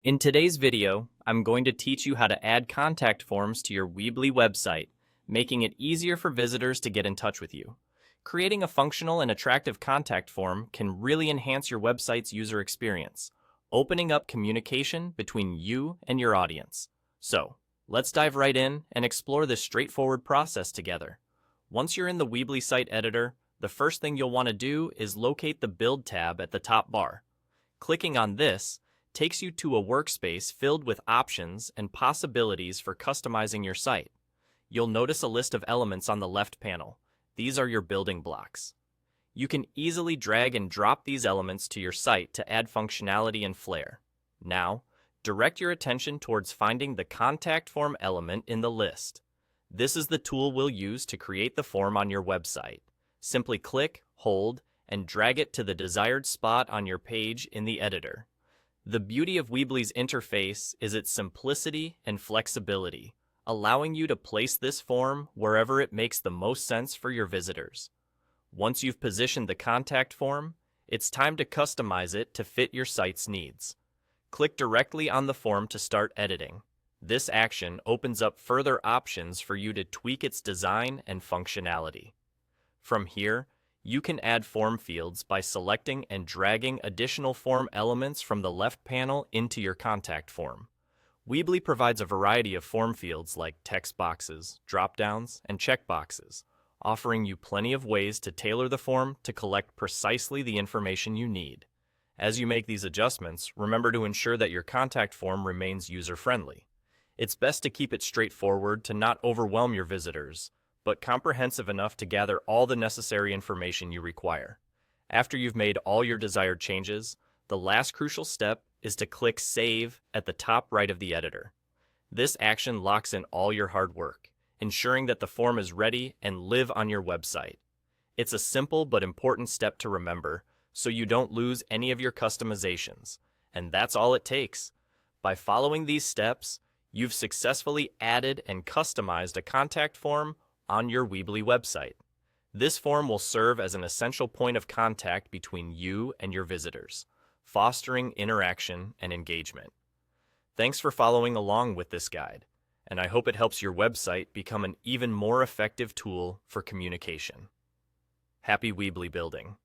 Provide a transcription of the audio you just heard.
In today's video, I'm going to teach you how to add contact forms to your Weebly website, making it easier for visitors to get in touch with you. Creating a functional and attractive contact form can really enhance your website's user experience, opening up communication between you and your audience. So, let's dive right in and explore this straightforward process together. Once you're in the Weebly site editor, the first thing you'll want to do is locate the Build tab at the top bar. Clicking on this takes you to a workspace filled with options and possibilities for customizing your site. You'll notice a list of elements on the left panel. These are your building blocks. You can easily drag and drop these elements to your site to add functionality and flair. Now, direct your attention towards finding the contact form element in the list. This is the tool we'll use to create the form on your website. Simply click, hold, and drag it to the desired spot on your page in the editor. The beauty of Weebly's interface is its simplicity and flexibility, allowing you to place this form wherever it makes the most sense for your visitors. Once you've positioned the contact form, it's time to customize it to fit your site's needs. Click directly on the form to start editing. This action opens up further options for you to tweak its design and functionality. From here, you can add form fields by selecting and dragging additional form elements from the left panel into your contact form. Weebly provides a variety of form fields like text boxes, drop-downs, and checkboxes, offering you plenty of ways to tailor the form to collect precisely the information you need. As you make these adjustments, remember to ensure that your contact form remains user-friendly. It's best to keep it straightforward to not overwhelm your visitors, but comprehensive enough to gather all the necessary information you require. After you've made all your desired changes, the last crucial step is to click Save at the top right of the editor. This action locks in all your hard work, ensuring that the form is ready and live on your website. It's a simple but important step to remember, so you don't lose any of your customizations, and that's all it takes. By following these steps, you've successfully added and customized a contact form on your Weebly website. This form will serve as an essential point of contact between you and your visitors, fostering interaction and engagement. Thanks for following along with this guide, and I hope it helps your website become an even more effective tool for communication. Happy Weebly building!